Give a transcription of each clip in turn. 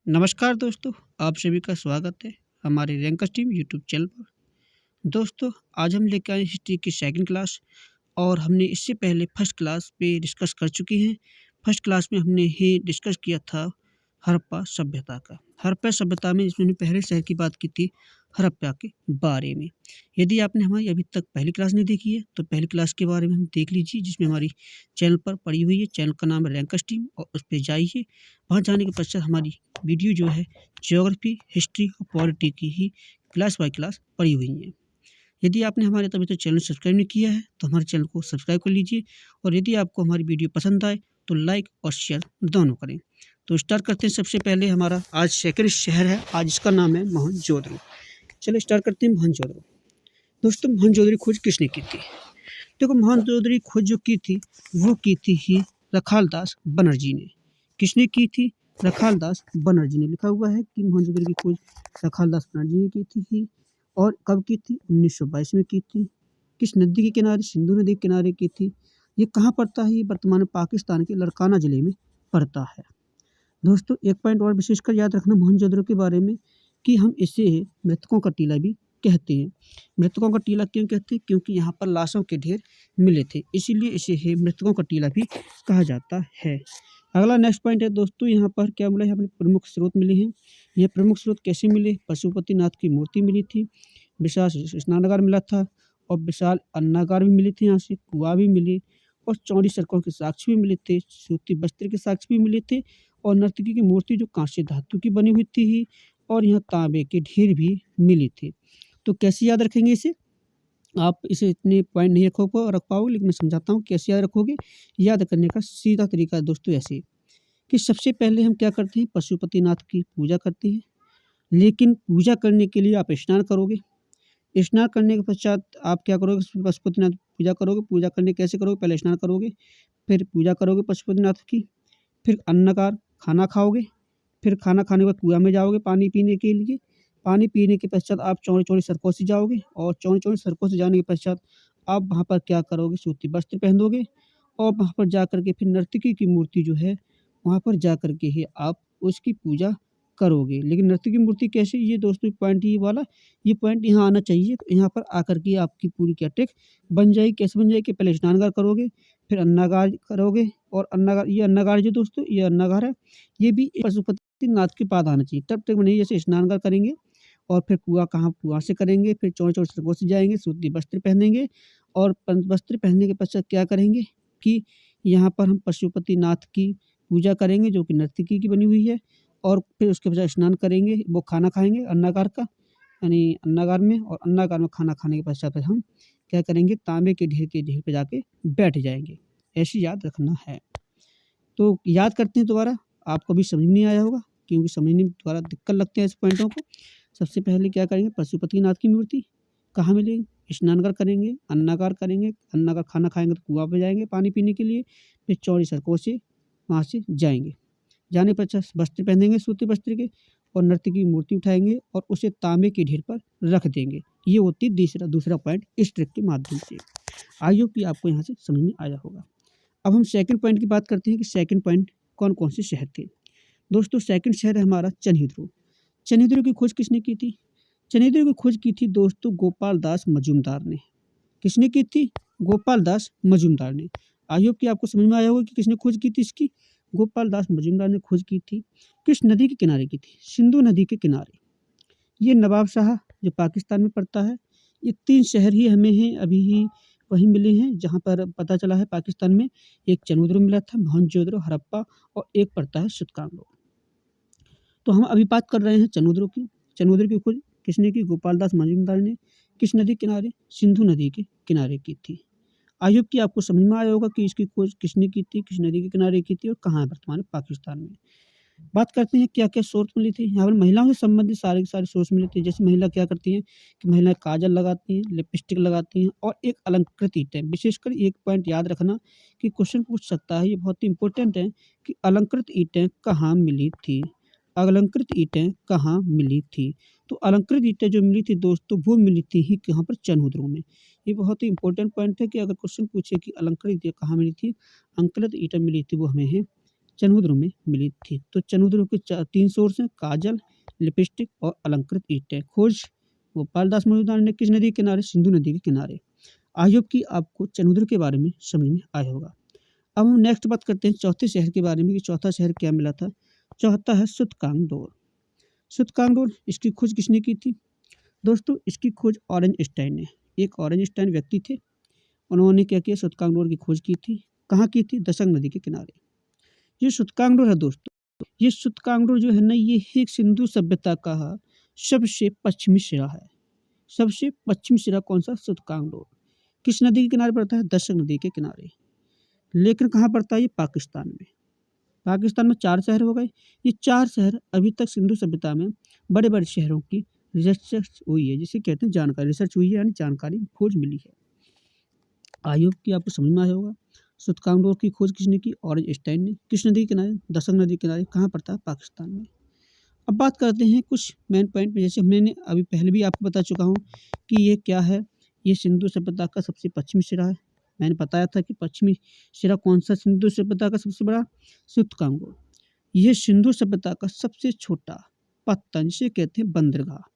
नमस्कार दोस्तों, आप सभी का स्वागत है हमारे रैंकर्स टीम यूट्यूब चैनल पर। दोस्तों, आज हम लेकर आए हिस्ट्री की सेकंड क्लास और हमने इससे पहले फर्स्ट क्लास पे डिस्कस कर चुके हैं। फर्स्ट क्लास में हमने ही डिस्कस किया था हड़प्पा सभ्यता का। हड़प्पा सभ्यता में इसमें पहले शहर की बात की थी हड़प्पा के बारे में। यदि आपने हमारी अभी तक पहली क्लास नहीं देखी है तो पहली क्लास के बारे में हम देख लीजिए, जिसमें हमारी चैनल पर पड़ी हुई है। चैनल का नाम है रैंकर्स टीम और उस पर जाइए। वहाँ जाने के पश्चात हमारी वीडियो जो है ज्योग्राफी, हिस्ट्री और पॉलिटी की ही क्लास बाय क्लास पड़ी हुई है। यदि आपने हमारे तभी तो चैनल सब्सक्राइब नहीं किया है तो हमारे चैनल को सब्सक्राइब कर लीजिए और यदि आपको हमारी वीडियो पसंद आए तो लाइक और शेयर दोनों करें। तो स्टार्ट करते हैं। सबसे पहले हमारा आज सेकंड शहर है, आज इसका नाम है मोहनजोदड़ो। चलो स्टार्ट करते हैं मोहनजोदड़ो। दोस्तों, मोहनजोदड़ो खोज किसने की थी? देखो, मोहनजोदड़ो खोज जो की थी वो की थी ही रखालदास बनर्जी ने। किसने की थी? रखालदास बनर्जी ने। लिखा हुआ है कि मोहनजोदड़ो की खोज रखालदास बनर्जी ने की थी। और कब की थी? 1922 में की थी। किस नदी के किनारे? सिंधु नदी के किनारे की थी। ये कहाँ पड़ता है? ये वर्तमान पाकिस्तान के लड़काना जिले में पड़ता है। दोस्तों, एक पॉइंट और विशेषकर याद रखना मोहनजोदड़ो के बारे में कि हम इसे मृतकों का टीला भी कहते हैं। मृतकों का टीला क्यों कहते हैं? क्योंकि यहाँ पर लाशों के ढेर मिले थे, इसीलिए इसे मृतकों का टीला भी कहा जाता है। अगला नेक्स्ट पॉइंट है दोस्तों, यहाँ पर क्या मिला है? हमें प्रमुख स्रोत मिले हैं। यह प्रमुख स्रोत कैसे मिले? पशुपतिनाथ की मूर्ति मिली थी, विशाल स्नानागार मिला था और विशाल अन्नागार भी मिले थे। यहाँ से कुआं भी मिले और चौड़ी सड़कों के साक्ष्य भी मिले थे, सूती वस्त्र के साक्ष्य भी मिले थे और नर्तकी की मूर्ति जो कांस्य धातु की बनी हुई थी और यहाँ तांबे के ढेर भी मिले थे। तो कैसे याद रखेंगे इसे? आप इसे इतने पॉइंट नहीं रख पाओगे, लेकिन मैं समझाता हूँ कैसे याद रखोगे। याद करने का सीधा तरीका है दोस्तों ऐसे कि सबसे पहले हम क्या करते हैं? पशुपतिनाथ की पूजा करते हैं। लेकिन पूजा करने के लिए आप स्नान करोगे। स्नान करने के पश्चात आप क्या करोगे? पशुपतिनाथ पूजा करोगे। पूजा करने कैसे करोगे? पहले स्नान करोगे, फिर पूजा करोगे पशुपतिनाथ की, फिर अन्नकार खाना खाओगे, फिर खाना खाने के बाद कुआं में जाओगे पानी पीने के लिए। पानी पीने के पश्चात आप चौड़ी-चौड़ी सड़कों से जाओगे और चौड़ी-चौड़ी सड़कों से जाने के पश्चात आप वहाँ पर क्या करोगे? सूती वस्त्र पहनोगे और वहाँ पर जाकर के फिर नर्तकी की मूर्ति जो है, वहाँ पर जाकर के ही आप उसकी पूजा करोगे। लेकिन नर्तकी की मूर्ति कैसे? ये दोस्तों पॉइंट ये वाला, ये पॉइंट यहाँ आना चाहिए। तो यहाँ पर आकर के आपकी पूरी क्या ट्रिक बन जाएगी। कैसे बन जाएगी? पहले स्नानागार करोगे, फिर अन्नागार करोगे और अन्नागार, ये अन्नागार जो दोस्तों ये अन्नागार है, ये भी पशुपतिनाथ के पास आना चाहिए। तब तक नहीं, जैसे स्नानागार करेंगे और फिर कुआँ से करेंगे, फिर चौड़ी-चौड़ी सड़कों से जाएँगे, सूती वस्त्र पहनेंगे और वस्त्र पहनने के पश्चात क्या करेंगे कि यहाँ पर हम पशुपतिनाथ की पूजा करेंगे जो कि नर्तकी की बनी हुई है और फिर उसके बजाय स्नान करेंगे, वो खाना खाएँगे अन्नागार का, यानी अन्नागार में। और अन्नागार में खाना खाने के पश्चात फिर हम क्या करेंगे? तांबे के ढेर पे जाके बैठ जाएँगे। ऐसे याद रखना है। तो याद करते हैं दोबारा, आपको भी समझ में नहीं आया होगा क्योंकि समझने में थोड़ा दिक्कत लगते हैं इस पॉइंटों को। सबसे पहले क्या करेंगे? पशुपतिनाथ की मूर्ति कहाँ मिलेगी? स्नानागार करेंगे, अन्नागार करेंगे, अन्नागार खाना खाएँगे तो कुआँ पे जाएँगे पानी पीने के लिए, फिर चौड़ी सड़कों से वहाँ से जाएँगे। जाने पश्चात वस्त्र पहनेंगे सूती वस्त्र के और नर्तकी की मूर्ति उठाएँगे और उसे तांबे के ढेर पर रख देंगे। ये होती है दूसरा पॉइंट इस ट्रिक के माध्यम से। आई होप कि आपको यहाँ से समझ में आया होगा। अब हम सेकंड पॉइंट की बात करते हैं कि सेकंड पॉइंट कौन-कौन से शहर थे। दोस्तों, सेकंड शहर है हमारा चन्हीद्रो। चन्हीद्रो की खोज किसने की थी? चन्हीद्रो की खोज की थी दोस्तों गोपाल दास मजूमदार ने। किसने की थी? गोपाल दास मजूमदार ने। आई होप कि आपको समझ में आया होगा कि किसने खोज की थी इसकी। गोपाल दास मजूमदार ने खोज की थी। किस नदी के किनारे की थी? सिंधु नदी के किनारे। ये नवाबशाह जो पाकिस्तान में पड़ता है, ये 3 शहर ही हमें हैं अभी ही वहीं मिले हैं जहाँ पर पता चला है पाकिस्तान में। एक चनोद्रो मिला था, मोहनजोदड़ो, हड़प्पा और एक पड़ता है सुतकांगो। तो हम अभी बात कर रहे हैं चनोद्रो की। चनोद्रो की खोज किसने की? गोपाल दास मजूमदार ने। किस नदी के किनारे? सिंधु नदी के किनारे की थी। आई होप कि आपको समझ में आया होगा कि इसकी खोज किसने की थी, किस नदी के किनारे की थी और कहाँ है वर्तमान में पाकिस्तान में। बात करते हैं क्या-क्या सोर्स मिली थी। यहाँ पर महिलाओं से संबंधित सारे के सारे सोर्स मिले थे। जैसे महिला क्या करती हैं कि महिलाएँ काजल लगाती हैं, लिपस्टिक लगाती हैं और एक अलंकृत ईंटें। विशेषकर एक पॉइंट याद रखना कि क्वेश्चन पूछ सकता है, ये बहुत ही इम्पोर्टेंट है कि अलंकृत ईंटें कहाँ मिली थी? अलंकृत ईंटें कहाँ मिली थी? तो अलंकृत ईंटें जो मिली थी दोस्तों, वो मिली थी ही कहाँ पर? चनोद्रो में। ये बहुत ही इम्पोर्टेंट पॉइंट है कि अगर क्वेश्चन पूछे कि अलंकृत ईंटें कहाँ मिली थी? अलंकृत ईंटें मिली थी वो हमें है चनहुद्र में मिली थी। तो चनहुद्र के 3 सोर्स हैं, काजल, लिपस्टिक और अलंकृत ईंटें। खोज गोपाल दास मजुमदार ने किस नदी के किनारे? सिंधु नदी के किनारे। आई होप कि आपको चनहुद्र के बारे में समझ में आया होगा। अब हम नेक्स्ट बात करते हैं चौथे शहर के बारे में कि चौथा शहर क्या मिला था। चौथा है सुतकांगडोर। सुतकांगडोर, इसकी खोज किसने की थी? दोस्तों, इसकी खोज ऑरेंजस्टाइन ने, एक ऑरेंजस्टाइन व्यक्ति थे, उन्होंने क्या किया? सुतकांगडोर की खोज की थी। कहाँ की थी? दशंग नदी के किनारे। ये सुतकांगडोर है दोस्तों, ये सुतकांगडोर जो है ना, ये एक सिंधु सभ्यता का सबसे पश्चिमी सिरा है। सबसे पश्चिमी सिरा कौन सा? सुतकांगडोर। किस नदी के किनारे पड़ता है? दशंग नदी के किनारे। लेकिन कहाँ पड़ता है? ये पाकिस्तान में। पाकिस्तान में 4 शहर हो गए। ये 4 शहर अभी तक सिंधु सभ्यता में बड़े-बड़े शहरों की रिसर्च हुई है, जिसे कहते हैं जानकारी। रिसर्च हुई है यानी जानकारी, खोज मिली है। आई होप कि आपको समझ में आया होगा। सुतकांगडोर की खोज किसने की? ऑरेंजस्टाइन ने। किस नदी के किनारे? दशंग नदी के किनारे। कहाँ पड़ता है? पाकिस्तान में। अब बात करते हैं कुछ मेन पॉइंट पे, जैसे मैंने अभी पहले भी आपको बता चुका हूँ कि ये क्या है? ये सिंधु सभ्यता का सबसे पश्चिमी सिरा है। मैंने बताया था कि पश्चिमी सिरा कौन सा सिंधु सभ्यता का सबसे बड़ा? सुतकांगडोर। यह सिंधु सभ्यता का सबसे छोटा पत्तन, जिसे कहते हैं बंदरगाह।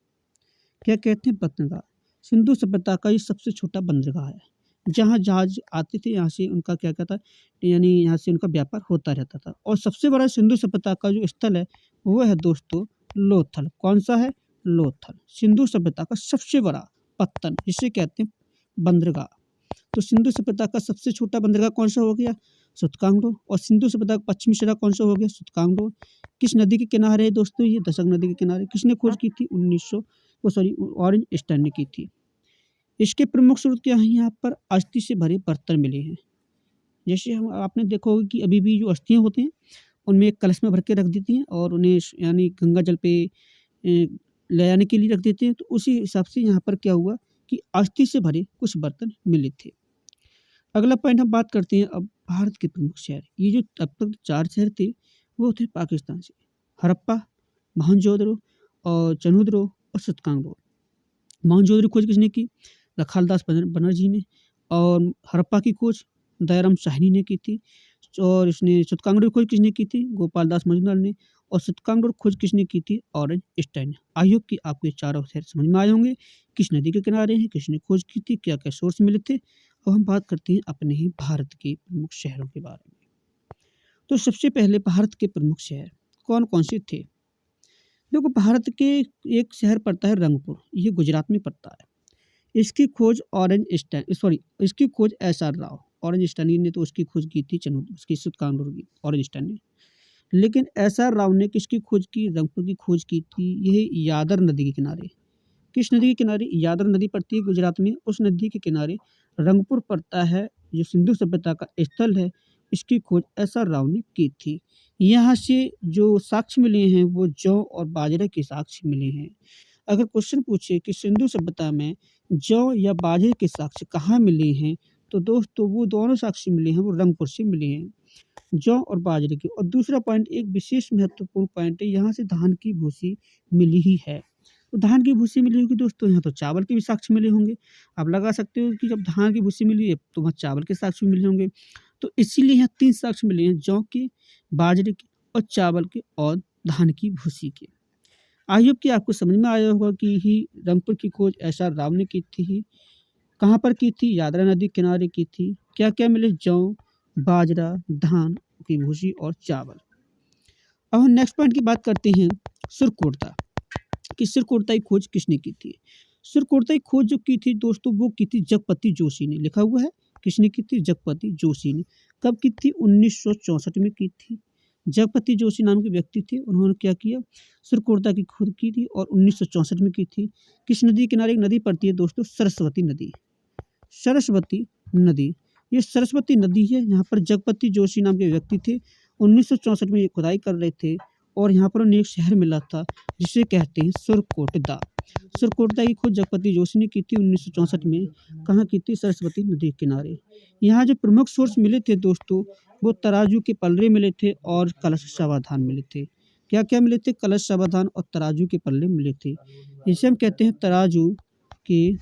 क्या कहते हैं? बंदरगाह। सिंधु सभ्यता का ये सबसे छोटा बंदरगाह है, जहाँ जहाज आते थे, यहाँ से उनका क्या कहता है, यानी यहाँ से उनका व्यापार होता रहता था। और सबसे बड़ा सिंधु सभ्यता का जो स्थल है वो है दोस्तों लोथल। कौन सा है? लोथल। सिंधु सभ्यता का सबसे बड़ा पत्तन, जिसे कहते हैं बंदरगाह। तो सिंधु सभ्यता का सबसे छोटा बंदरगाह कौन सा हो गया? सुतकांगडोर। और सिंधु सभ्यता का पश्चिमी सिरा कौन सा हो गया? सुतकांगडोर। किस नदी के किनारे है दोस्तों? ये दशंग नदी के किनारे। किसने खोज की थी? ऑरेंजस्टाइन ने की थी। इसके प्रमुख स्रोत क्या हैं? यहाँ पर अस्थि से भरे बर्तन मिले हैं। जैसे हम आपने देखा होगा कि अभी भी जो अस्थियाँ होती हैं, उनमें एक कलश में भर के रख देती हैं और उन्हें यानी गंगा जल पे ले जाने के लिए रख देते हैं। तो उसी हिसाब से यहाँ पर क्या हुआ कि अस्थि से भरे कुछ बर्तन मिले थे। अगला पॉइंट हम बात करते हैं अब भारत के प्रमुख शहर। ये जो अब तक 4 शहर थे वो थे पाकिस्तान से, हड़प्पा, मोहनजोदड़ो और चनहुद्रो और सुतकांगडोर। मोहनजोदड़ो खोज किसने की? रखालदास बनर्जी ने। और हड़प्पा की खोज दयाराम साहनी ने की थी। और इसने सुतकांगडोर खोज किसने की थी? गोपाल दास मजुमदार ने। और सुतकांगडोर खोज किसने की थी? ऑरेंजस्टाइन ने। आई होप कि आपको ये चारों शहर समझ में आए होंगे। किस नदी के किनारे हैं, किसने खोज की थी, क्या क्या सोर्स मिले थे। अब हम बात करते हैं अपने ही भारत के प्रमुख शहरों के बारे में। तो सबसे पहले भारत के प्रमुख शहर कौन कौन से थे? देखो, भारत के एक शहर पड़ता है रंगपुर, ये गुजरात में पड़ता है। इसकी खोज इसकी खोज एस.आर. राव, ऑरेंजस्टाइन ने तो उसकी खोज की थी, उसकी सुतकांगडोर की ऑरेंजस्टाइन ने। लेकिन एस.आर. राव ने किसकी खोज की? रंगपुर की खोज की थी। यह यादर नदी के किनारे। किस नदी के किनारे? यादर नदी पड़ती है गुजरात में, उस नदी के किनारे रंगपुर पड़ता है, जो सिंधु सभ्यता का स्थल है। इसकी खोज एस.आर. राव ने की थी। यहाँ से जो साक्ष्य मिले हैं वो जौ और बाजरे के साक्ष्य मिले हैं। अगर क्वेश्चन पूछे कि सिंधु सभ्यता में जौ या बाजरे के साक्ष्य कहाँ मिले हैं, तो दोस्तों वो दोनों साक्ष्य मिले हैं वो रंगपुर से मिले हैं, जौ और बाजरे के। और दूसरा पॉइंट, एक विशेष महत्वपूर्ण पॉइंट है, यहाँ से धान की भूसी मिली ही है। तो धान की भूसी मिली होगी दोस्तों, यहाँ तो चावल के भी साक्ष्य मिले होंगे। आप लगा सकते हो कि जब धान की भूसी मिली है तो वहाँ चावल के साक्ष्य भी मिले होंगे। तो इसीलिए यहाँ 3 साक्ष्य मिले हैं, जौ के, बाजरे के और चावल के और धान की भूसी के। आई होप कि आपको समझ में आया होगा कि ही रंगपुर की खोज एस.आर. राव ने की थी। कहाँ पर की थी? यादरा नदी किनारे की थी। क्या क्या मिले? जौ, बाजरा, धान की भूसी और चावल। अब हम नेक्स्ट पॉइंट की बात करते हैं सुरकोर्ता कि सुरकोर्ता की खोज किसने की थी। सुरकोर्ता की खोज जो की थी दोस्तों, वो की थी जगपति जोशी ने। लिखा हुआ है किसने की थी? जगपति जोशी ने। कब की थी? 1964 में की थी। जगपति जोशी नाम के व्यक्ति थे, उन्होंने क्या किया? सुरकोर्ता की खोज की थी और 1964 में की थी। किस नदी के किनारे? एक नदी पड़ती है दोस्तों, सरस्वती नदी। सरस्वती नदी, ये सरस्वती नदी है। यहाँ पर जगपति जोशी नाम के व्यक्ति थे, 1964 में ये खुदाई कर रहे थे और यहाँ पर उन्हें एक शहर मिला था जिसे कहते हैं सुरकोटदा। सुरकोटदा की खोज जगपति जोशी ने की थी 1964 में। कहाँ की थी? सरस्वती नदी के किनारे। यहाँ जो प्रमुख सोर्स मिले थे दोस्तों, वो तराजू के पल्ले मिले थे और कलश सावधान मिले थे। क्या क्या मिले थे? कलश सावधान और तराजू के पल्ले मिले थे। इसे हम कहते हैं तराजू के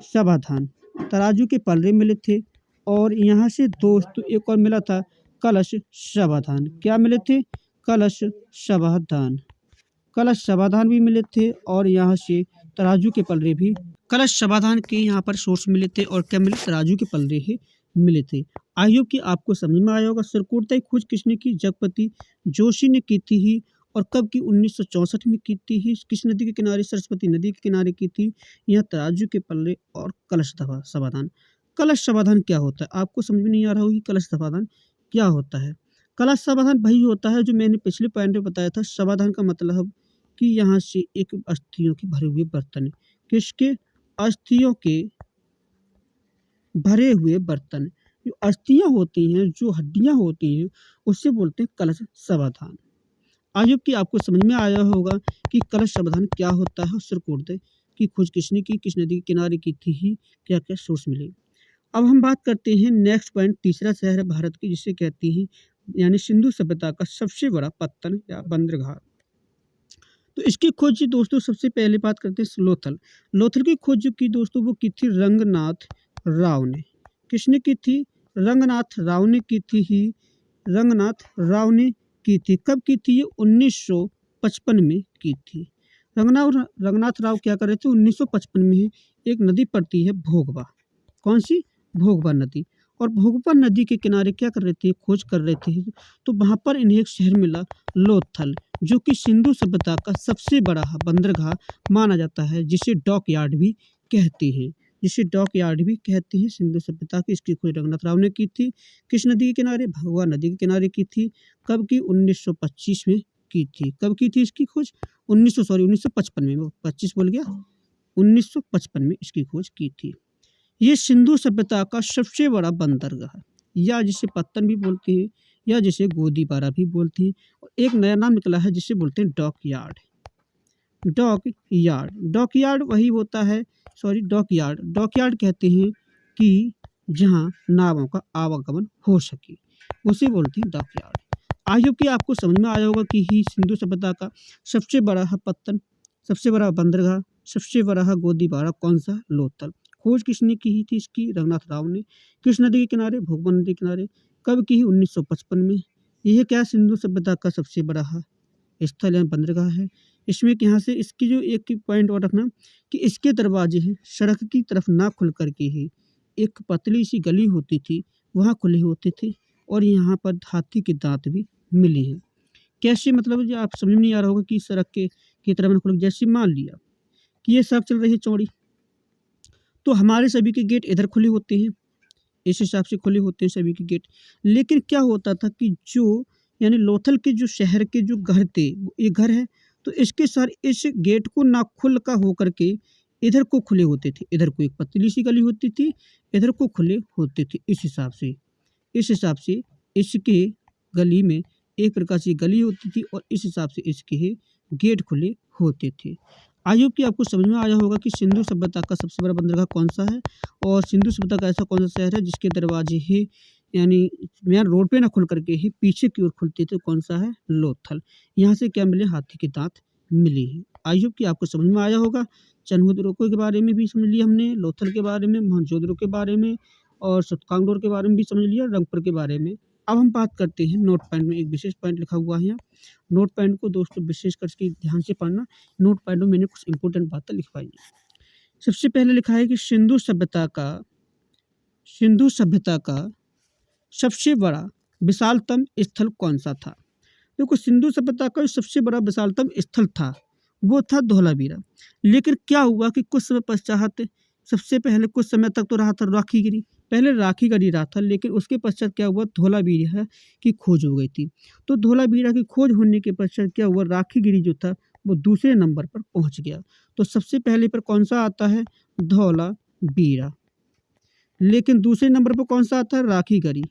सावधान। तराजू के पल्ले मिले थे और यहाँ से दोस्तों एक और मिला था कलश समाधान। क्या मिले थे? कलश समाधान। कलश समाधान भी मिले थे और यहाँ से तराजू के पलड़े भी कलश समाधान के यहाँ पर सोर्स मिले थे और क्या मिले? तराजू के पलड़े ही मिले थे। आई होप कि आपको समझ में आया होगा। सरकोटई खोज किसने की? जगपति जोशी ने की थी ही। और कब की? 1964 में की थी ही। किस नदी के किनारे? सरस्वती नदी के किनारे की थी। यह तराजू के पल्ले और कलश समाधान। कलश समाधान क्या होता है? आपको समझ में नहीं आ रहा होगी कलश समाधान क्या होता है। कलश समाधान वही होता है जो मैंने पिछले पॉइंट में बताया था। समाधान का मतलब कि यहाँ से एक अस्थियों के भरे हुए बर्तन, किसके? अस्थियों के भरे हुए बर्तन। जो अस्थियां होती हैं, जो हड्डियां होती हैं, उससे बोलते हैं कलश समाधान। आज कि आपको समझ में आया होगा कि कलश समाधान क्या होता है। सरकोटई की खोज किसने की? किस नदी के किनारे की थी ही? क्या क्या सोर्स मिले। अब हम बात करते हैं नेक्स्ट पॉइंट। तीसरा शहर है भारत की जिसे कहती हैं यानी सिंधु सभ्यता का सबसे बड़ा पत्तन या बंदरगाह। तो इसकी खोज जी दोस्तों सबसे पहले बात करते हैं लोथल। लोथल की खोज जो की दोस्तों वो की थी रंगनाथ राव ने। किसने की थी? रंगनाथ राव ने की थी ही। रंगनाथ राव ने की थी। कब की थी? ये 1955 में की थी। रंगनाथ राव क्या कर रहे थे? 1955 में ही एक नदी पड़ती है भोगवा। कौन सी? भोगवा नदी। और भोगवा नदी के किनारे क्या कर रहे थे? खोज कर रहे थे। तो वहां पर इन्हें एक शहर मिला लोथल, जो कि सिंधु सभ्यता का सबसे बड़ा बंदरगाह माना जाता है, जिसे डॉक यार्ड भी कहते हैं। जिसे डॉक यार्ड भी कहते हैं सिंधु सभ्यता की। इसकी खोज रंगनाथ राव ने की थी। किस नदी के किनारे? भगवा नदी के किनारे की थी। कब की? 1925 में की थी। कब की थी इसकी खोज? 1955 में। 25 बोल गया, 1955 में इसकी खोज की थी। ये सिंधु सभ्यता का सबसे बड़ा बंदरगाह है, या जिसे पत्तन भी बोलते हैं, या जिसे गोदीबारा भी बोलते हैं। और एक नया नाम निकला है जिसे बोलते हैं dockyard. Dockyard. Dockyard वही होता है, sorry dockyard. Dockyard कहते हैं कि जहां नावों का आवागमन हो सके, उसे बोलते हैं डॉक यार्ड। आई होप कि आपको समझ में आया होगा कि ही सिंधु सभ्यता का सबसे बड़ा है पत्तन, सबसे बड़ा बंदरगाह, सबसे बड़ा है गोदीबारा। कौन सा? लोथल। खोज किसने की थी इसकी? रंगनाथ राव ने। किस नदी के किनारे? भोगवा नदी के किनारे। कब की? 1955 में। यह क्या? सिंधु सभ्यता का सबसे बड़ा स्थल या बंदरगाह है। इसमें कि यहाँ से इसकी जो एक पॉइंट और रखना कि इसके दरवाजे हैं सड़क की तरफ ना खुल करके ही एक पतली सी गली होती थी, वहाँ खुले होते थे। और यहाँ पर हाथी के दांत भी मिले हैं। कैसे? मतलब जो आप समझ में नहीं आ रहा होगा कि सड़क के की तरफ ना खुल। जैसे मान लिया कि ये सड़क चल रही है चौड़ी, तो हमारे सभी के गेट इधर खुले होते हैं, इस हिसाब से खुले होते हैं सभी के गेट। लेकिन क्या होता था कि जो यानी लोथल के जो शहर के जो घर थे, ये घर है, तो इसके साथ इस गेट को ना खुल का होकर के इधर को खुले होते थे। इधर को एक पतली सी गली होती थी, इधर को खुले होते थे। इस हिसाब से इसके गली में एक प्रकार से गली होती थी और इस हिसाब से इसके गेट खुले होते थे। आई होप कि आपको समझ में आया होगा कि सिंधु सभ्यता का सबसे बड़ा बंदरगाह कौन सा है और सिंधु सभ्यता का ऐसा कौन सा शहर है जिसके दरवाजे ही यानी मेन रोड पे ना खुल करके ही पीछे की ओर खुलते थे। कौन सा है? लोथल। यहाँ से क्या मिले? हाथी के दांत मिले हैं। आई होप कि आपको समझ में आया होगा। चनहुदरोको के बारे में भी समझ लिया हमने, लोथल के बारे में, मोहनजोदड़ो के बारे में और सतकांगडोर के बारे में भी समझ लिया, रंगपुर के बारे में। अब हम बात करते हैं नोट पॉइंट में। एक विशेष पॉइंट लिखा हुआ है यहाँ। नोट पॉइंट को दोस्तों विशेष करके ध्यान से पढ़ना। नोट पॉइंट में मैंने कुछ इंपॉर्टेंट बातें लिखवाई हैं। सबसे पहले लिखा है कि सिंधु सभ्यता का सबसे बड़ा विशालतम स्थल कौन सा था? देखो सिंधु सभ्यता का जो सबसे बड़ा विशालतम स्थल था वो था धौलावीरा। लेकिन क्या हुआ कि कुछ समय पश्चात, सबसे पहले कुछ समय तक तो रहा था राखीगिरी, पहले राखीगढ़ी रहा था, लेकिन उसके पश्चात क्या हुआ? धौलावीरा की खोज हो गई थी। तो धौलावीरा की खोज होने के पश्चात क्या हुआ? राखीगिरी जो था वो दूसरे नंबर पर पहुंच गया। तो सबसे पहले पर कौन सा आता है? धौलावीरा। लेकिन दूसरे नंबर पर कौन सा आता है? राखीगढ़ी।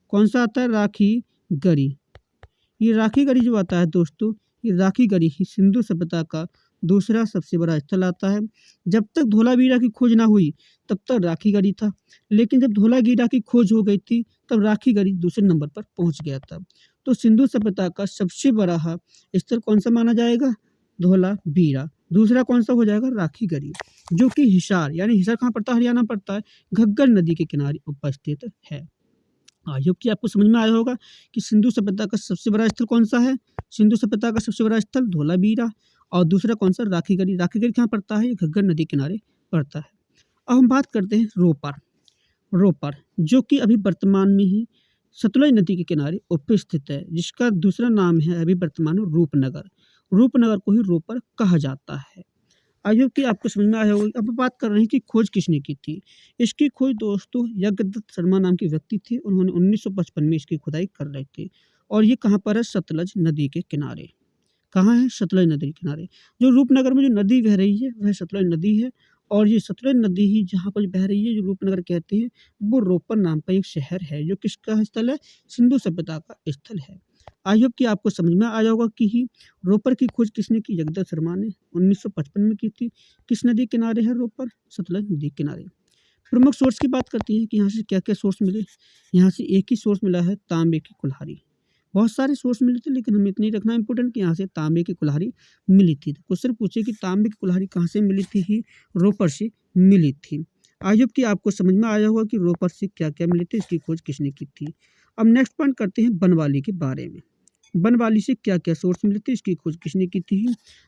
कौन सा आता है? राखीगढ़ी। ये राखीगढ़ी जो आता है दोस्तों, ये राखीगढ़ी ही सिंधु सभ्यता का दूसरा सबसे बड़ा स्थल आता है। जब तक धौलावीरा की खोज ना हुई तब तक राखीगढ़ी था, लेकिन जब धौलावीरा की खोज हो गई थी तब राखीगढ़ी दूसरे नंबर पर पहुंच गया था। तो सिंधु सभ्यता का सबसे बड़ा स्थल कौन सा माना जाएगा? धौलावीरा। दूसरा कौन सा हो जाएगा? राखीगढ़ी, जो कि हिसार, यानी हिसार कहाँ पड़ता है? हरियाणा पड़ता है, घग्गर नदी के किनारे उपस्थित है। आई होप कि आपको समझ में आया होगा कि सिंधु सभ्यता का सबसे बड़ा स्थल कौन सा है। सिंधु सभ्यता का सबसे बड़ा स्थल धोलावीरा और दूसरा कौन सा, राखीगढ़ी। राखीगढ़ी कहाँ पड़ता है, ये घग्गर नदी किनारे पड़ता है। अब हम बात करते हैं रोपर। रोपर जो कि अभी वर्तमान में ही सतलुज नदी के किनारे उपस्थित है, जिसका दूसरा नाम है अभी वर्तमान में रूपनगर। रूपनगर को ही रोपर कहा जाता है। आई होप कि आपको समझ में आया होगा। अब बात कर रहे हैं कि खोज किसने की थी। इसकी खोज दोस्तों यज्ञदत्त शर्मा नाम के व्यक्ति थे। उन्होंने 1955 में इसकी खुदाई कर रहे थे और ये कहाँ पर है, सतलज नदी के किनारे। कहाँ है, सतलज नदी के किनारे। जो रूपनगर में जो नदी बह रही है वह सतलज नदी है और ये सतलज नदी ही जहाँ पर बह रही है, जो रूपनगर कहते हैं, वो रोपर नाम का एक शहर है जो किसका स्थल है, सिंधु सभ्यता का स्थल है। आई होप कि आपको समझ में आया होगा कि ही रोपर की खोज किसने की, जगदत्त शर्मा ने 1955 में की थी। किस नदी किनारे है रोपर, सतलज नदी किनारे। प्रमुख सोर्स की बात करती हैं कि यहाँ से क्या क्या सोर्स मिले। यहाँ से एक ही सोर्स मिला है, तांबे की कुल्हाड़ी। बहुत सारे सोर्स मिले थे लेकिन हमें इतना ही रखना इंपॉर्टेंट कि यहाँ से तांबे की कुल्हाड़ी मिली थी। क्वेश्चन पूछे कि तांबे की कुल्हाड़ी कहाँ से मिली थी, ही रोपर से मिली थी। आई होप कि आपको समझ में आया होगा कि रोपर से क्या क्या मिले थे, इसकी खोज किसने की थी। अब नेक्स्ट पॉइंट करते हैं बनवाली के बारे में। बनवाली से क्या क्या सोर्स मिले थे, इसकी खोज किसने की थी।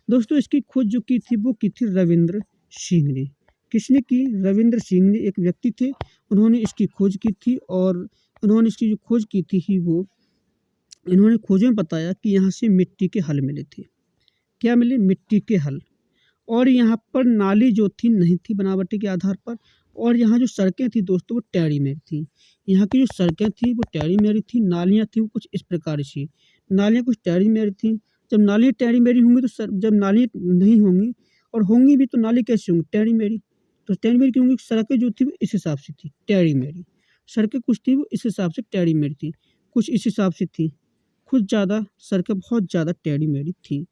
दोस्तों इसकी खोज जो की थी वो की थी रविंद्र सिंह ने। किसने की, रविंद्र सिंह ने एक व्यक्ति थे, उन्होंने इसकी खोज की थी और उन्होंने इसकी जो खोज की थी ही वो इन्होंने खोज में बताया कि यहाँ से मिट्टी के हल मिले थे। क्या मिले, मिट्टी के हल। और यहाँ पर नाली जो थी नहीं थी बनावटी के आधार पर, और यहाँ जो सड़कें थी दोस्तों वो टेढ़ी मेढ़ी थी। यहाँ की जो सड़कें थी वो टेढ़ी मेढ़ी थी, नालियाँ थी वो कुछ इस प्रकार से, नालियाँ कुछ टेढ़ी मेढ़ी थी। जब नालियाँ टेढ़ी मेढ़ी होंगी तो जब नालियाँ नहीं होंगी और होंगी भी तो नाली कैसे होंगी, टेढ़ी मेढ़ी। तो टेढ़ी मेढ़ी क्यों होंगी, सड़कें जो थी वो इस हिसाब से थी, टेढ़ी मेढ़ी। सड़कें कुछ थी वो इस हिसाब से टेढ़ी मेढ़ी थी, कुछ इस हिसाब से थी, कुछ ज़्यादा सड़कें बहुत ज़्यादा टेढ़ी मेढ़ी थी।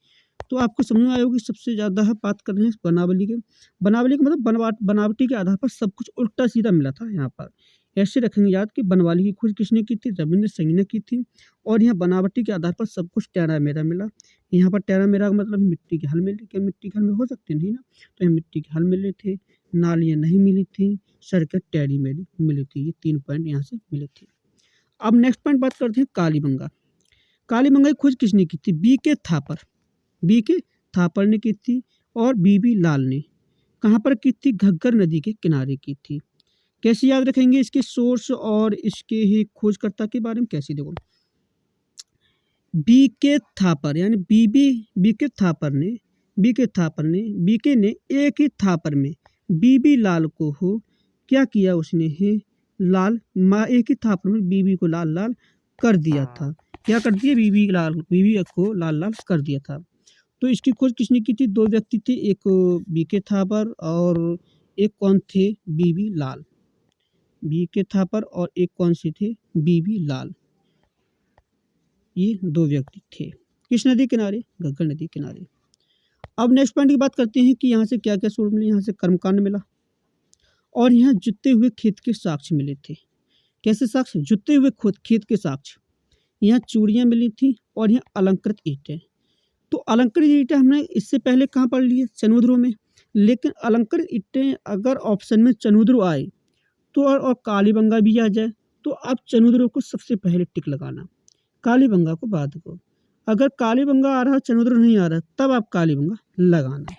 तो आपको समझ में आया होगा कि सबसे ज़्यादा है बात कर रहे हैं बनावली के। बनावली का मतलब बनावटी के आधार पर सब कुछ उल्टा सीधा मिला था यहाँ पर। ऐसे रखेंगे याद कि बनवाली की खोज किसने की थी, रविंद्र सिंह ने की थी। और यहाँ बनावटी के आधार पर सब कुछ टेढ़ा मेढ़ा मिला। यहाँ पर टेढ़ा मेढ़ा का मतलब मिट्टी के हल मिले। क्या मिट्टी के हल में हो सकते नहीं ना, तो यहाँ मिट्टी के हल मिले थे, नालियाँ नहीं मिली थी, सड़कें टेढ़ी मेढ़ी मिली थी। ये 3 पॉइंट यहाँ से मिले थे। अब नेक्स्ट पॉइंट बात करते हैं कालीबंगा। कालीबंगा की खोज किसने की थी, बीके थापर। बीके थापर ने की थी और बीबी लाल ने। कहाँ पर की थी, घग्गर नदी के किनारे की थी। कैसे याद रखेंगे इसके सोर्स और इसके ही खोजकर्ता के बारे में, कैसे देखो, बीके थापर यानी बीके थापर ने बीके ने एक ही थापर में बीबी लाल को हो क्या किया उसने है, लाल माँ एक ही थापर में बीबी को लाल लाल कर दिया था। क्या कर दिया, बीबी को लाल लाल कर दिया था। तो इसकी खोज किसने की थी, 2 व्यक्ति थे, एक बीके थापर और एक कौन थे, बीबी लाल। बीके थापर और एक कौन से थे, बीबी लाल। ये 2 व्यक्ति थे किस नदी किनारे, घग्गर नदी किनारे। अब नेक्स्ट पॉइंट की बात करते हैं कि यहाँ से क्या क्या सोर्स मिले। यहाँ से कर्मकांड मिला और यहाँ जुते हुए खेत के साक्ष्य मिले थे। कैसे साक्ष्य, जुते हुए खेत के साक्ष्य। यहाँ चूड़ियाँ मिली थी और यहाँ अलंकृत ईंटें। तो अलंकृत ईंटें हमने इससे पहले कहाँ पढ़ ली है, चनूद्रो में। लेकिन अलंकृत ईंटें अगर ऑप्शन में चनूद्रो आए तो और कालीबंगा भी आ जाए तो आप चनूद्रो को सबसे पहले टिक लगाना, कालीबंगा को बाद को। अगर कालीबंगा आ रहा चनूद्रो नहीं आ रहा तब आप कालीबंगा लगाना।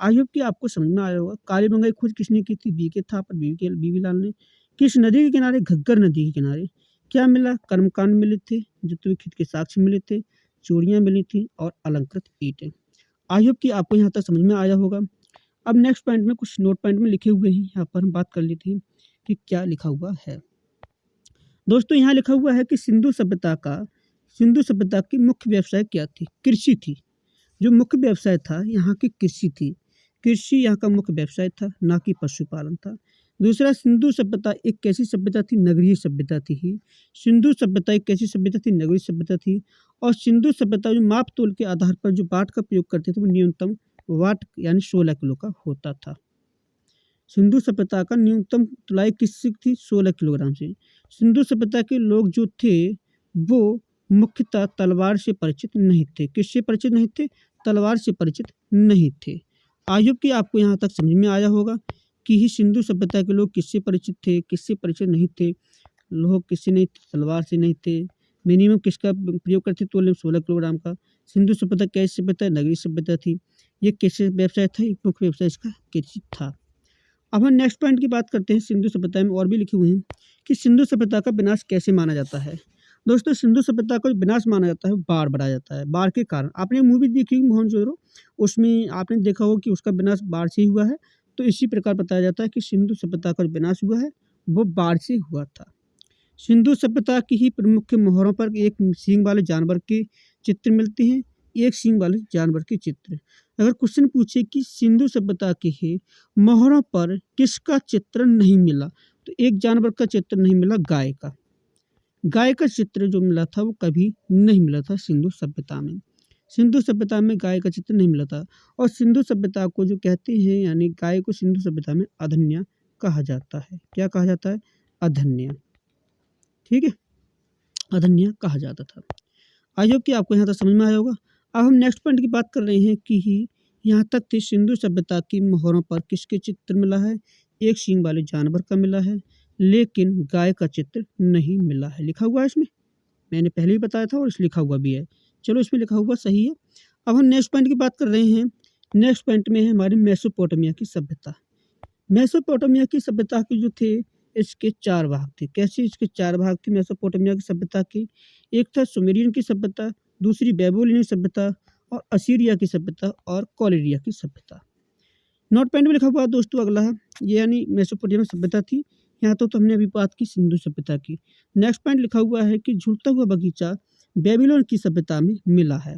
आई होप कि आपको समझ में आया होगा। कालीबंगा की खोज किसने की थी, बीके थापर बीबी लाल ने। किस नदी के किनारे, घग्गर नदी के किनारे। क्या मिला, कर्मकांड मिले थे, जुते खेत के साक्ष्य मिले थे, चूड़ियाँ मिली थी और अलंकृत ईंटें। आई होप कि आपको यहाँ तक समझ में आया होगा। अब नेक्स्ट पॉइंट में कुछ नोट पॉइंट में लिखे हुए हैं, यहाँ पर हम बात कर ली थी कि क्या लिखा हुआ है। दोस्तों यहाँ लिखा हुआ है कि सिंधु सभ्यता की मुख्य व्यवसाय क्या थी, कृषि थी। जो मुख्य व्यवसाय था यहाँ की कृषि थी। कृषि यहाँ का मुख्य व्यवसाय था, ना कि पशुपालन था। दूसरा, सिंधु सभ्यता एक कैसी सभ्यता थी, नगरीय सभ्यता थी ही। सिंधु सभ्यता एक कैसी सभ्यता थी, नगरीय सभ्यता थी। और सिंधु सभ्यता जो माप तोल के आधार पर जो बाट का प्रयोग करते थे वो न्यूनतम वाट यानी 16 किलो का होता था। सिंधु सभ्यता का न्यूनतम तुलाई किससे थी, 16 किलोग्राम से। सिंधु सभ्यता के लोग जो थे वो मुख्यतः तलवार से परिचित नहीं थे। किससे परिचित नहीं थे, तलवार से परिचित नहीं थे। आई होप कि आपको यहाँ तक समझ में आया होगा कि ही सिंधु सभ्यता के लोग किससे परिचित थे, किससे परिचित नहीं थे। लोह किससे नहीं थे, तलवार से नहीं थे। मिनिमम किसका प्रयोग करते तोलने में 16 किलोग्राम का। सिंधु सभ्यता कैसी सभ्यता, नगरीय सभ्यता थी। ये कैसे व्यवसाय था, एक मुख्य व्यवसाय इसका कृषि था। अब हम नेक्स्ट पॉइंट की बात करते हैं। सिंधु सभ्यता में और भी लिखे हुए हैं कि सिंधु सभ्यता का विनाश कैसे माना जाता है। दोस्तों, सिंधु सभ्यता का विनाश माना जाता है, बाढ़ बढ़ा जाता है। बाढ़ के कारण आपने मूवी देखी मोहनजोदड़ो, उसमें आपने देखा होगा कि उसका विनाश बाढ़ से ही हुआ है। तो इसी प्रकार बताया जाता है कि सिंधु सभ्यता का विनाश हुआ है वो बाढ़ से हुआ था। सिंधु सभ्यता की ही प्रमुख मोहरों पर एक सींग वाले जानवर के चित्र मिलते हैं, एक सींग वाले जानवर के चित्र। अगर क्वेश्चन पूछे कि सिंधु सभ्यता की ही मोहरों पर किसका चित्र नहीं मिला, तो एक जानवर का चित्र नहीं मिला, गाय का। गाय का चित्र जो मिला था वो कभी नहीं मिला था सिंधु सभ्यता में। सिंधु सभ्यता में गाय का चित्र नहीं मिला था। और सिंधु सभ्यता को जो कहते हैं, यानी गाय को सिंधु सभ्यता में अधन्या कहा जाता है। क्या कहा जाता है? अधन्या। ठीक है, अधन्या कहा जाता था। आई होप कि आपको यहाँ तक समझ में आया होगा। अब हम नेक्स्ट पॉइंट की बात कर रहे हैं कि यहाँ तक थी सिंधु सभ्यता की मोहरों पर किसके चित्र मिला है? एक सींग वाले जानवर का मिला है, लेकिन गाय का चित्र नहीं मिला है। लिखा हुआ है इसमें, मैंने पहले ही बताया था और इस लिखा हुआ भी है। चलो, इसमें लिखा हुआ सही है। अब हम नेक्स्ट पॉइंट की बात कर रहे हैं। नेक्स्ट पॉइंट में है हमारी मेसोपोटामिया की सभ्यता। मेसोपोटामिया की सभ्यता के जो थे, इसके 4 भाग थे। कैसे इसके 4 भाग थे मेसोपोटामिया की सभ्यता के? एक था सुमेरियन की सभ्यता, दूसरी बेबीलोनियन सभ्यता, और असीरिया की सभ्यता, और कोलिरिया की सभ्यता। नोट पॉइंट में लिखा हुआ दोस्तों अगला है, ये यानी मेसोपोटामिया सभ्यता थी। यहाँ तो हमने अभी बात की सिंधु सभ्यता की। नेक्स्ट पॉइंट लिखा हुआ है कि झूलता हुआ बगीचा बेबीलोन की सभ्यता में मिला है।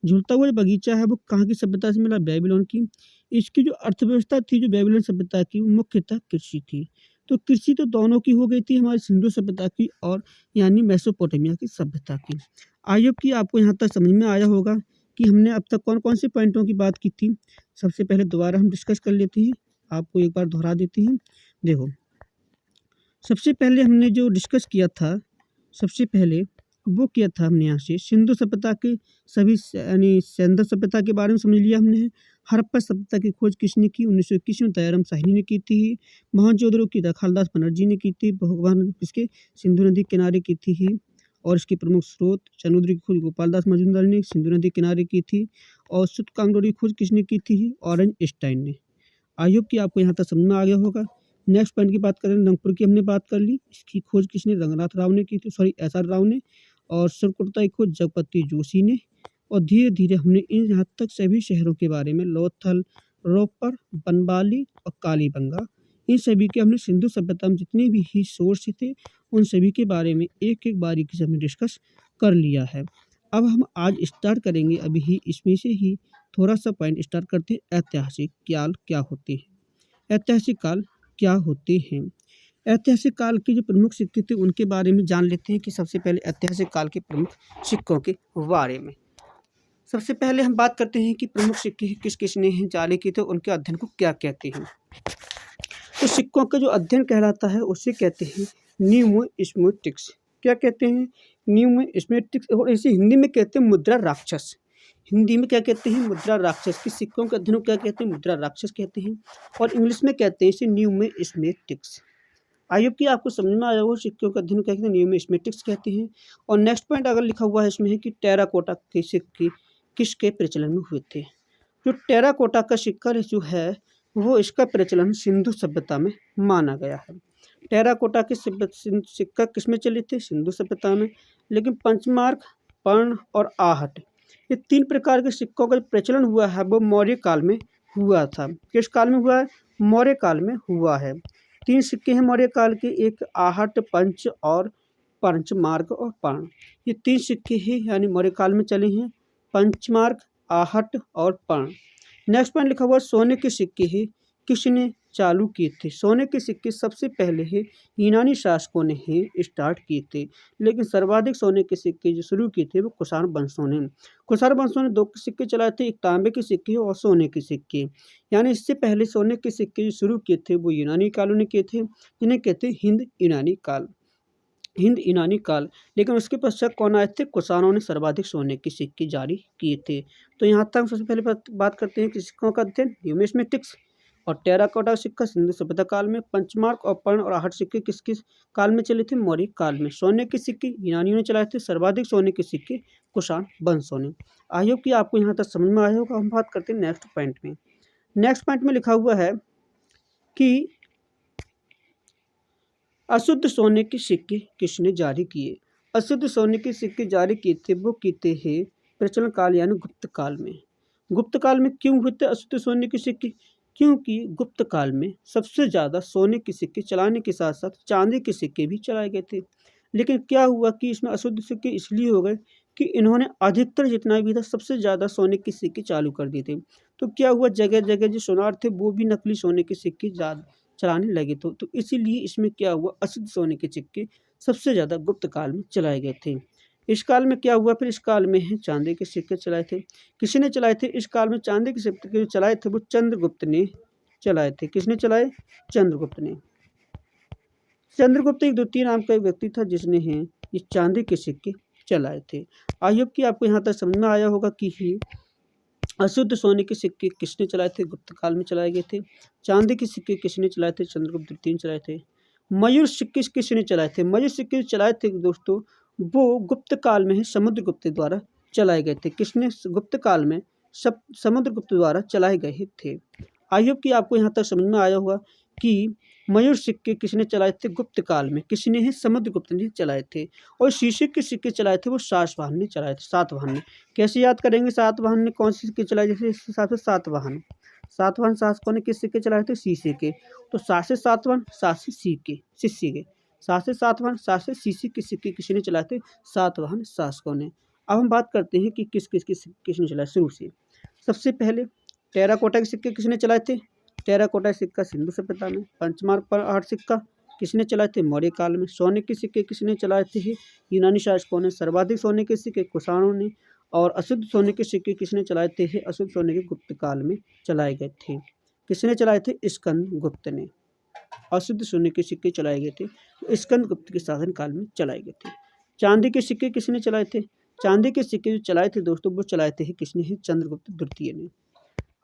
झूलता हुआ बगीचा है वो कहाँ की सभ्यता से मिला? बेबीलोन की। इसकी जो अर्थव्यवस्था थी जो बेबीलोन सभ्यता की, वो मुख्यतः कृषि थी। तो कृषि तो दोनों की हो गई थी, हमारी सिंधु सभ्यता की और यानी मेसोपोटामिया की सभ्यता की। आई होप कि आपको यहाँ तक समझ में आया होगा कि हमने अब तक कौन कौन से पॉइंटों की बात की थी। सबसे पहले दोबारा हम डिस्कस कर लेते हैं, आपको एक बार दोहरा देते हैं। देखो, सबसे पहले हमने जो डिस्कस किया था, सबसे पहले वो किया था हमने यहाँ से सिंधु सभ्यता के सभी यानी सिंधु सभ्यता के बारे में समझ लिया हमने। हड़प्पा सभ्यता की खोज किसने की? 1921 में दयाराम साहनी ने की थी। मोहनजोदड़ो की रखालदास बनर्जी ने की थी। भगवान इसके सिंधु नदी किनारे की थी। और इसके प्रमुख स्रोत समुद्र की खोज गोपाल दास मजूमदार ने सिंधु नदी किनारे की थी। और सुतकांगडोरी की खोज किसने की थी? ऑरेंज स्टाइन ने। आई होप कि आपको यहाँ तक समझ में आ गया होगा। नेक्स्ट पॉइंट की बात करें, रंगपुर की हमने बात कर ली। इसकी खोज किसने? रंगनाथ राव ने की थी, सॉरी SR राव ने। और सुरकुर्ता की खोज जगपति जोशी ने। और धीरे धीरे हमने इन यहाँ तक सभी शहरों के बारे में, लोथल, रोपर, बनवाली और कालीबंगा, इन सभी के हमने सिंधु सभ्यता में जितने भी ही सोर्स थे उन सभी के बारे में एक एक बारीकी से हमने डिस्कस कर लिया है। अब हम आज स्टार्ट करेंगे, अभी ही इसमें से ही थोड़ा सा पॉइंट स्टार्ट करते हैं। ऐतिहासिक काल क्या होते हैं? ऐतिहासिक काल क्या होते हैं? ऐतिहासिक काल के जो प्रमुख सिक्के थे उनके बारे में जान लेते हैं कि सबसे पहले ऐतिहासिक काल के प्रमुख सिक्कों के बारे में। सबसे पहले हम बात करते हैं कि प्रमुख सिक्के किस किसने जारी किए थे, उनके अध्ययन को क्या कहते हैं। तो सिक्कों का जो अध्ययन कहलाता है उसे कहते हैं न्यूमिस्मेटिक्स। क्या कहते हैं? न्यूमिस्मेटिक्स। और इसे हिंदी में कहते हैं मुद्रा राक्षस। हिंदी में क्या कहते हैं? मुद्रा राक्षस। की सिक्कों के अध्ययन को क्या कहते हैं? मुद्रा राक्षस कहते हैं। और इंग्लिश में कहते हैं इसे न्यूमिस्मेटिक्स। आई होप कि आपको समझ में आया होगा सिक्कों का अध्ययन क्या कहते हैं, न्यूमिस्मेटिक्स कहते हैं। और नेक्स्ट पॉइंट अगर लिखा हुआ है इसमें है कि टेराकोटा के सिक्के किसके प्रचलन में हुए थे। जो टेराकोटा का सिक्का जो है वो इसका प्रचलन सिंधु सभ्यता में माना गया है। टेराकोटा के सिक्का किस में चले थे? सिंधु सभ्यता में। लेकिन पंचमार्क, पर्ण और आहट, ये 3 प्रकार के सिक्कों का प्रचलन हुआ है वो मौर्य काल में हुआ था। किस काल में हुआ है? मौर्य काल में हुआ है। 3 सिक्के हैं मौर्य काल के, एक आहट, पंच और पंचमार्क और पर्ण। ये 3 सिक्के हैं यानी मौर्य काल में चले हैं, पंचमार्क, आहट और पर्ण। नेक्स्ट पॉइंट लिखा हुआ सोने के सिक्के हैं किसने चालू किए थे? सोने के सिक्के सबसे पहले है यूनानी शासकों ने ही स्टार्ट किए थे। लेकिन सर्वाधिक सोने के सिक्के जो शुरू किए थे वो कुषाण वंशों ने। कुषाण वंशों ने 2 सिक्के चलाए थे, एक तांबे के सिक्के और सोने के सिक्के। यानी इससे पहले सोने के सिक्के जो शुरू किए थे वो यूनानी कालों ने किए थे, जिन्हें कहते हैं हिंद यूनानी काल। हिंद यूनानी काल। लेकिन उसके पश्चात कौन आए थे? कुषाणों ने सर्वाधिक सोने के सिक्के जारी किए थे। तो यहाँ तक हम सबसे पहले बात करते हैं कि सिक्कों का अध्ययन न्यूमिस्मेटिक्स। और टेराकोटा सिक्का सिंधु सभ्यता काल में। पंचमार्क और पर्ण और आहट सिक्के किस किस काल में चले थे? मौर्य काल में। सोने के सिक्के यूनानियों ने चलाए थे। सर्वाधिक सोने के सिक्के कुषाण वंशों ने। आई होप कि आपको यहाँ तक समझ में आया होगा। हम बात करते हैं नेक्स्ट पॉइंट में। नेक्स्ट पॉइंट में लिखा हुआ है कि अशुद्ध सोने के सिक्के किसने जारी किए? अशुद्ध सोने के सिक्के जारी किए थे वो किए हैं प्रचलन काल यानी गुप्त काल में। गुप्त काल में क्यों हुए थे अशुद्ध सोने के सिक्के? क्योंकि गुप्त काल में सबसे ज़्यादा सोने के सिक्के चलाने के साथ साथ चांदी के सिक्के भी चलाए गए थे। लेकिन क्या हुआ कि इसमें अशुद्ध सिक्के इसलिए हो गए कि इन्होंने अधिकतर जितना भी था सबसे ज़्यादा सोने के सिक्के चालू कर दिए थे। तो क्या हुआ, जगह जगह जो सोनार थे वो भी नकली सोने के सिक्के ज़्यादा चलाने लगे तो इसीलिए इसमें क्या हुआ, अशुद्ध सोने के सिक्के सबसे ज़्यादा गुप्त काल में चलाए गए थे। इस काल में क्या हुआ, फिर इस काल में है चांदी के सिक्के चलाए थे। किसने चलाए थे इस काल में? चांदी के सिक्के जो चलाए थे वो चंद्रगुप्त ने चलाए थे। किसने चलाए? चंद्रगुप्त ने। चंद्रगुप्त एक द्वितीय नाम का एक व्यक्ति था जिसने है ये चांदी के सिक्के चलाए थे। आई होप कि आपको यहाँ तक समझ में आया होगा कि ये अशुद्ध सोने के सिक्के किसने चलाए थे? गुप्त काल में चलाए गए थे। चांदी के सिक्के किसने चलाए थे? चंद्रगुप्त द्वितीय ने चलाए थे। मयूर सिक्के किसने चलाए थे? मयूर सिक्के चलाए थे दोस्तों वो गुप्त काल में है समुद्रगुप्त द्वारा चलाए गए थे। किसने? गुप्त काल में समुद्रगुप्त द्वारा चलाए गए थे। आई होप कि आपको यहाँ तक समझ में आया होगा कि मयूर सिक्के किसने चलाए थे? गुप्त काल में। किसने है? समुद्रगुप्त ने चलाए थे। और शीशे के सिक्के चलाए थे वो सातवाहन ने चलाए थे। सातवाहन ने कैसे याद करेंगे? सातवाहन ने कौन से सिक्के चलाए? जैसे इस हिसाब से सातवाहन शासकों ने किस सिक्के चलाए थे? शीशे के। तो सात से सातवाहन, सात से सिक्के, शीशे के। सात से सातवाहन, सात से शीशे के सिक्के किसने चलाए थे? सातवाहन शासकों ने। अब हम बात करते हैं कि किसने चलाए शुरू से। सबसे पहले टेराकोटा के सिक्के किसने चलाए थे? टेराकोटा सिक्का सिंधु सभ्यता में। पंचमार्क पर आहट सिक्का किसने चलाए थे? मौर्य काल में। सोने के सिक्के किसने चलाए थे? यूनानी शासकों ने। सर्वाधिक सोने के सिक्के कुषाणों ने। और अशुद्ध सोने के सिक्के किसने चलाए थे? अशुद्ध सोने के गुप्त काल में चलाए गए थे। किसने चलाए थे? स्कंदगुप्त ने। अशुद्ध सोने के सिक्के चलाए गए थे स्कंदगुप्त के शासन काल में चलाए गए थे। चांदी के सिक्के किसने चलाए थे? चांदी के सिक्के जो चलाए थे दोस्तों वो चलाए थे किसने? चंद्रगुप्त द्वितीय ने।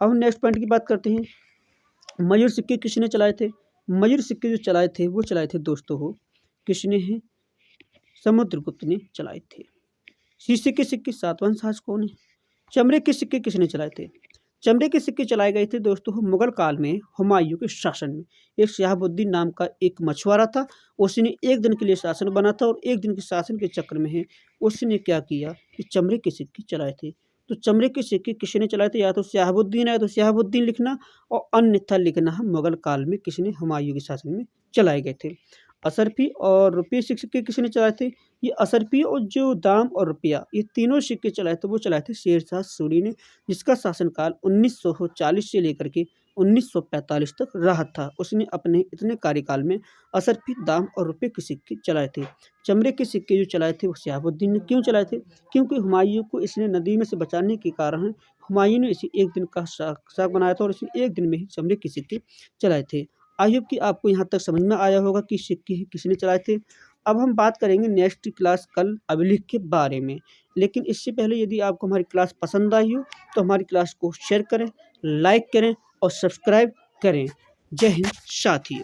अब हम नेक्स्ट पॉइंट की बात करते हैं। मयूर सिक्के किसने चलाए थे? मयूर सिक्के जो चलाए थे वो चलाए थे दोस्तों हो किसने है? समुद्रगुप्त ने चलाए थे। शीशे के सिक्के सातवाहन शासकों ने। चमड़े के सिक्के किसने चलाए थे? चमड़े के सिक्के चलाए गए थे दोस्तों मुगल काल में हुमायूं के शासन में। एक शहाबुद्दीन नाम का एक मछुआरा था, उसने एक दिन के लिए शासन बना था और एक दिन के शासन के चक्र में है उसने क्या किया कि चमड़े के सिक्के चलाए थे। तो चमड़े के सिक्के किसने चलाए थे? या तो शहाबुद्दीन है तो शहाबुद्दीन लिखना और अन्यथा लिखना है मुगल काल में किसने? हुमायूं के शासन में चलाए गए थे। असरफी और रुपये सिक्के किसने चलाए थे? ये असरफी और जो दाम और रुपया ये तीनों सिक्के चलाए थे वो चलाए थे शेरशाह सूरी ने, जिसका शासनकाल 1940 से लेकर के 1945 तक रहा था। उसने अपने इतने कार्यकाल में असरफी, दाम और रुपये के सिक्के चलाए थे। चमड़े के सिक्के जो चलाए थे वो शहाबुद्दीन ने क्यों चलाए थे? क्योंकि हुमायूं को इसने नदी में से बचाने के कारण हुमायूं ने इसे एक दिन का शासक बनाया था और इसने एक दिन में ही चमड़े के सिक्के चलाए थे। आई होप कि आपको यहाँ तक समझ में आया होगा कि सिक्के किसने चलाए थे। अब हम बात करेंगे नेक्स्ट क्लास कल अभिलेख के बारे में। लेकिन इससे पहले यदि आपको हमारी क्लास पसंद आई हो तो हमारी क्लास को शेयर करें, लाइक करें और सब्सक्राइब करें। जय हिंद साथियों।